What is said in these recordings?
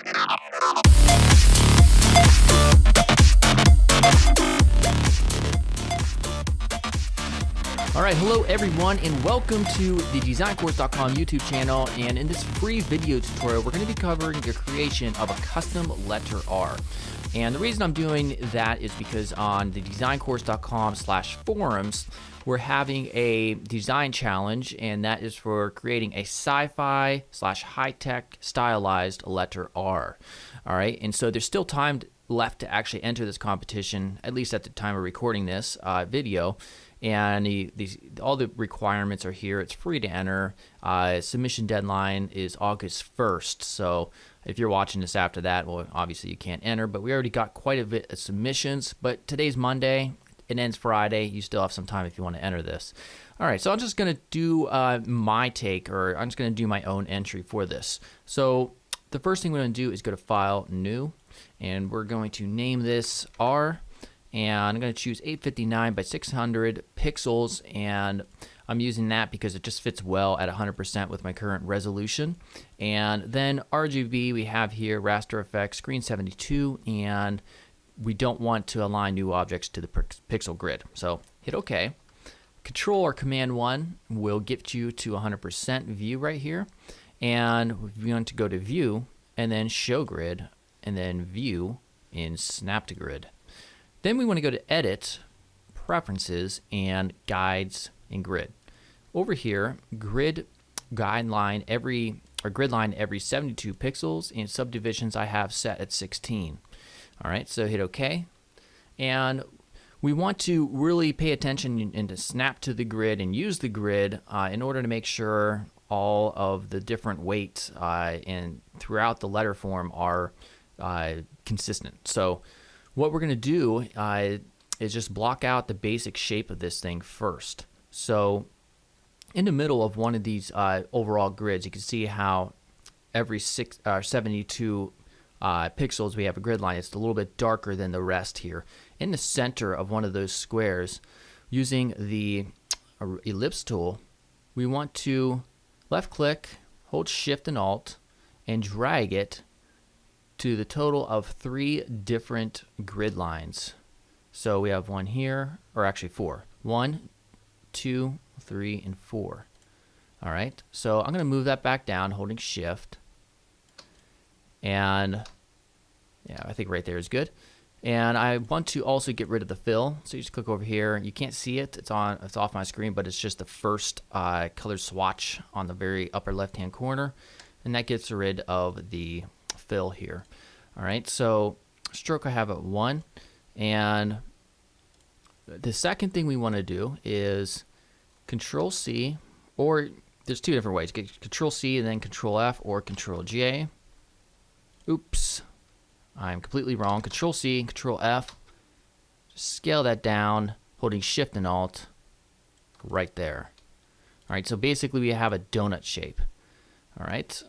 Alright, hello everyone and welcome to the designcourse.com YouTube channel, and in this free video tutorial we're going to be covering the creation of a custom letter R. And the reason I'm doing that is because on the designcourse.com/forums we're having a design challenge, and that is for creating a sci-fi / high-tech stylized letter R. Alright, and so there's still time left to actually enter this competition, at least at the time of recording this video. And all the requirements are here. It's free to enter. Submission deadline is August 1st. So if you're watching this after that, well, obviously you can't enter. But we already got quite a bit of submissions. But today's Monday. It ends Friday. You still have some time if you want to enter this. All right, so I'm just going to do my take, or I'm just going to do my own entry for this. So the first thing we're going to do is go to File, New. And we're going to name this R. And I'm going to choose 859 by 600 pixels, and I'm using that because it just fits well at 100% with my current resolution. And then RGB we have here, raster effects, screen 72, and we don't want to align new objects to the pixel grid. So hit OK. Control or Command 1 will get you to 100% view right here. And we want to go to View, and then Show Grid, and then View in Snap to Grid. Then we want to go to Edit, Preferences, and Guides and Grid. Over here, grid line every 72 pixels, and subdivisions I have set at 16. All right, so hit OK. And we want to really pay attention and to snap to the grid and use the grid in order to make sure all of the different weights and throughout the letter form are consistent. So what we're going to do is just block out the basic shape of this thing first. So in the middle of one of these overall grids, you can see how every 72 pixels we have a grid line. It's a little bit darker than the rest here. In the center of one of those squares, using the ellipse tool, we want to left click, hold Shift and Alt, and drag it to the total of 3 different grid lines. So we have one here, or actually 4. 1, 2, 3, and 4. All right, so I'm going to move that back down, holding Shift. And yeah, I think right there is good. And I want to also get rid of the fill. So you just click over here. You can't see it. It's off my screen, but it's just the first color swatch on the very upper left-hand corner. And that gets rid of the fill here. All right, so stroke I have at 1, and the second thing we want to do is Control C, or there's 2 different ways. Get Control C and then Control F, or Control J. Oops, I'm completely wrong. Control C and Control F. Just scale that down, holding Shift and Alt right there. All right, so basically we have a donut shape. All right,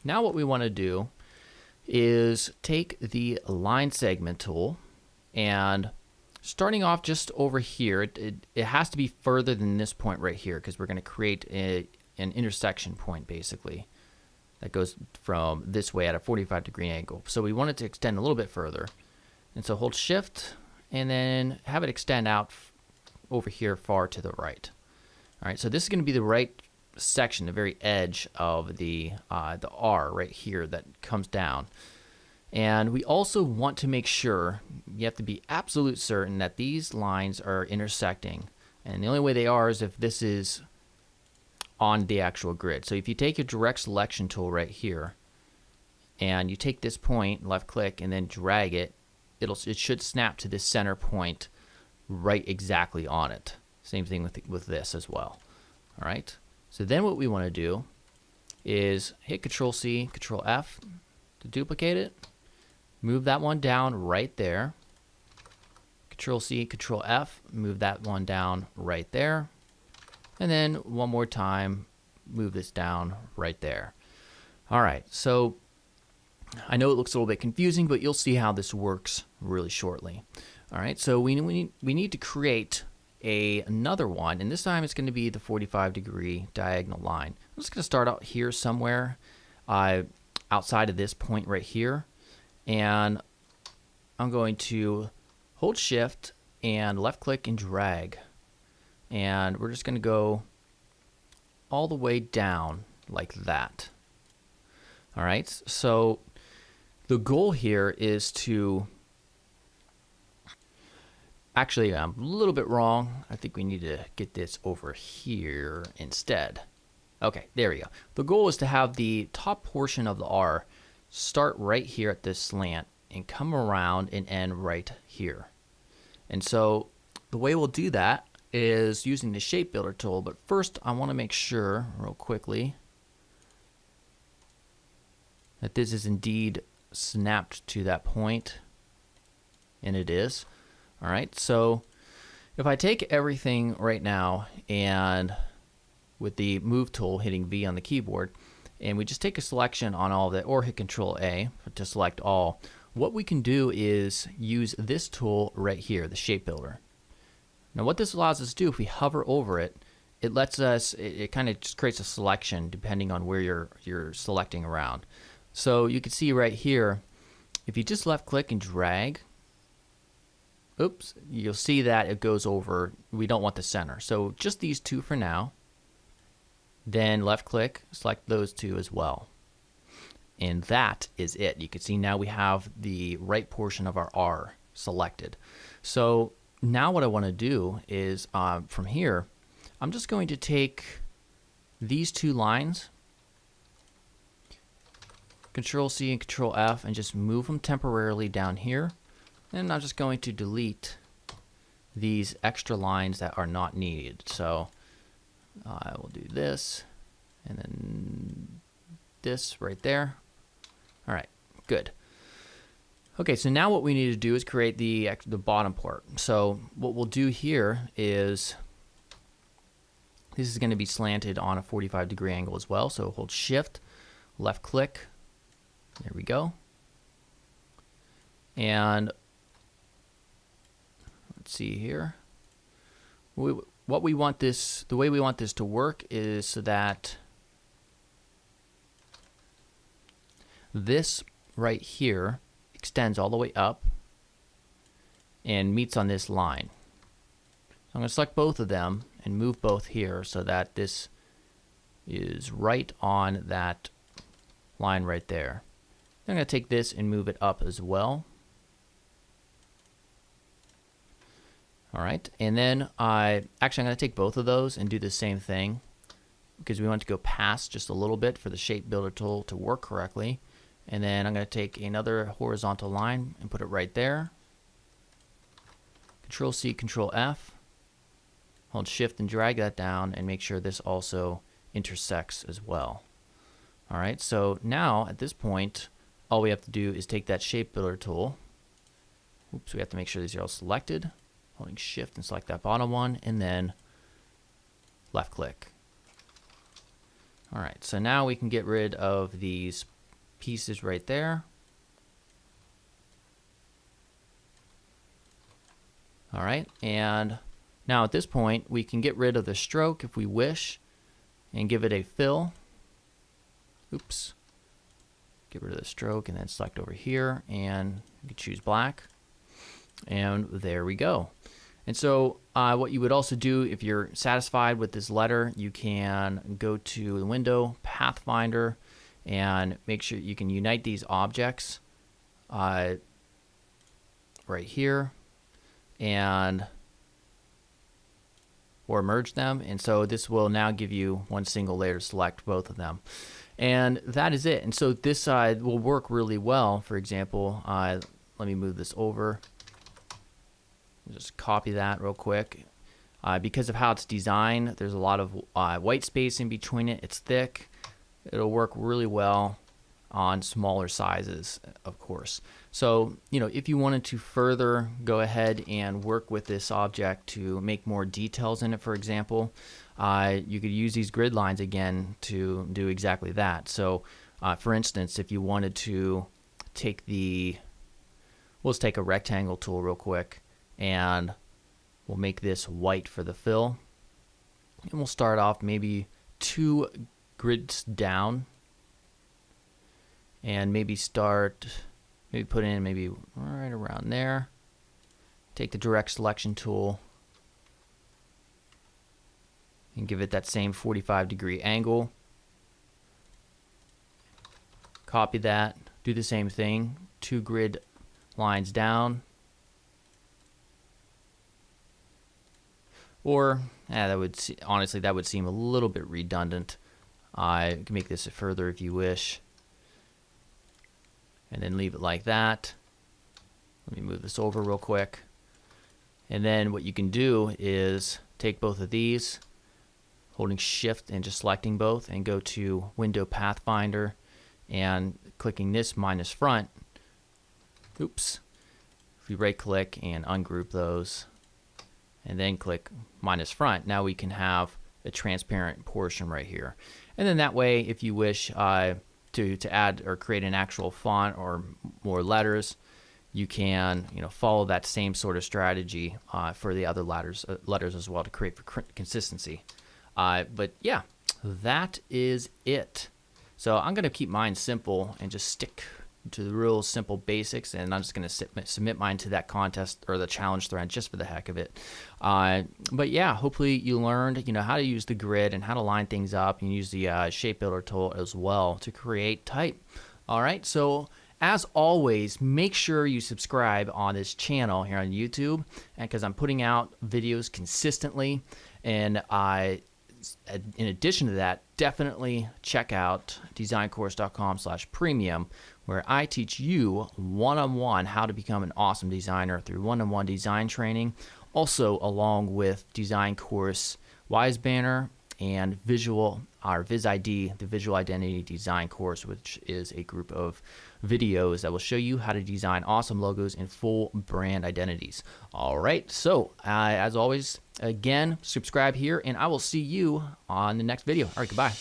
now what we want to do is take the line segment tool, and starting off just over here, it has to be further than this point right here, because we're going to create an intersection point basically that goes from this way at a 45-degree angle. So we want it to extend a little bit further, and so hold Shift and then have it extend out over here far to the right. All right, so this is going to be the right section, the very edge of the R right here that comes down. And we also want to make sure, you have to be absolute certain that these lines are intersecting. And the only way they are is if this is on the actual grid. So if you take your direct selection tool right here, and you take this point, left click, and then drag it, it should snap to this center point right exactly on it. Same thing with this as well. All right. So then what we want to do is hit Control C, Control F to duplicate it. Move that one down right there. Control C, Control F, move that one down right there. And then one more time, move this down right there. All right, so I know it looks a little bit confusing, but you'll see how this works really shortly. All right, so we need to create another one, and this time it's going to be the 45-degree diagonal line. I'm just going to start out here somewhere. outside of this point right here, and I'm going to hold shift and left click and drag, and we're just going to go all the way down like that. All right, so the goal here is to, actually I'm a little bit wrong. I think we need to get this over here instead. Okay, there we go. The goal is to have the top portion of the R start right here at this slant and come around and end right here. And so the way we'll do that is using the shape builder tool, but first I want to make sure real quickly that this is indeed snapped to that point, and it is. All right, so if I take everything right now and with the move tool hitting V on the keyboard, and we just take a selection on all of it, or hit Control A to select all, what we can do is use this tool right here, the shape builder. Now what this allows us to do, if we hover over it, it lets us, it kind of just creates a selection depending on where you're selecting around. So you can see right here, if you just left click and drag, oops, you'll see that it goes over, we don't want the center. So just these two for now, then left click, select those two as well. And that is it. You can see now we have the right portion of our R selected. So now what I want to do is from here, I'm just going to take these two lines, Control C and Control F, and just move them temporarily down here. And I'm just going to delete these extra lines that are not needed. So I will do this and then this right there. All right, good. Okay, so now what we need to do is create the bottom part. So what we'll do here is, this is going to be slanted on a 45-degree angle as well. So hold shift, left click, there we go. And let's see here. What we want this, the way we want this to work is so that this right here extends all the way up and meets on this line. So I'm going to select both of them and move both here so that this is right on that line right there. I'm going to take this and move it up as well. All right, and then I'm going to take both of those and do the same thing because we want to go past just a little bit for the shape builder tool to work correctly. And then I'm going to take another horizontal line and put it right there. Control C, Control F. Hold shift and drag that down and make sure this also intersects as well. All right, so now at this point, all we have to do is take that shape builder tool. Oops, we have to make sure these are all selected. Holding shift and select that bottom one, and then left click. All right, so now we can get rid of these pieces right there. All right, and now at this point we can get rid of the stroke if we wish and give it a fill. Oops, get rid of the stroke and then select over here and you can choose black, and there we go. And so what you would also do if you're satisfied with this letter, you can go to the window, Pathfinder, and make sure you can unite these objects right here, and or merge them. And so this will now give you one single layer to select both of them. And that is it. And so this side will work really well. For example, let me move this over. Just copy that real quick. Because of how it's designed, there's a lot of white space in between it. It's thick. It'll work really well on smaller sizes, of course. So, you know, if you wanted to further go ahead and work with this object to make more details in it, for example, you could use these grid lines again to do exactly that. So, for instance, if you wanted to take the, let's take a rectangle tool real quick, and we'll make this white for the fill. And we'll start off maybe 2 grids down, and maybe put in maybe right around there. Take the direct selection tool and give it that same 45-degree angle. Copy that, do the same thing, 2 grid lines down. Or, honestly, that would seem a little bit redundant. I can make this further if you wish. And then leave it like that. Let me move this over real quick. And then what you can do is take both of these, holding Shift and just selecting both, and go to Window Pathfinder and clicking this minus front. Oops. If you right click and ungroup those and then click minus front, now we can have a transparent portion right here. And then that way, if you wish to add or create an actual font or more letters, you can follow that same sort of strategy for the other letters as well to create for consistency. But yeah, that is it. So I'm going to keep mine simple and just stick to the real simple basics, and I'm just going to submit mine to that contest or the challenge thread just for the heck of it. But yeah, hopefully you learned how to use the grid and how to line things up, and use the shape builder tool as well to create type. All right, so as always, make sure you subscribe on this channel here on YouTube, because I'm putting out videos consistently. And in addition to that, definitely check out designcourse.com/premium, where I teach you one-on-one how to become an awesome designer through one-on-one design training. Also, along with Design Course Wise Banner and Viz ID, the Visual Identity Design course, which is a group of videos that will show you how to design awesome logos and full brand identities. All right, so as always, again, subscribe here, and I will see you on the next video. All right, goodbye.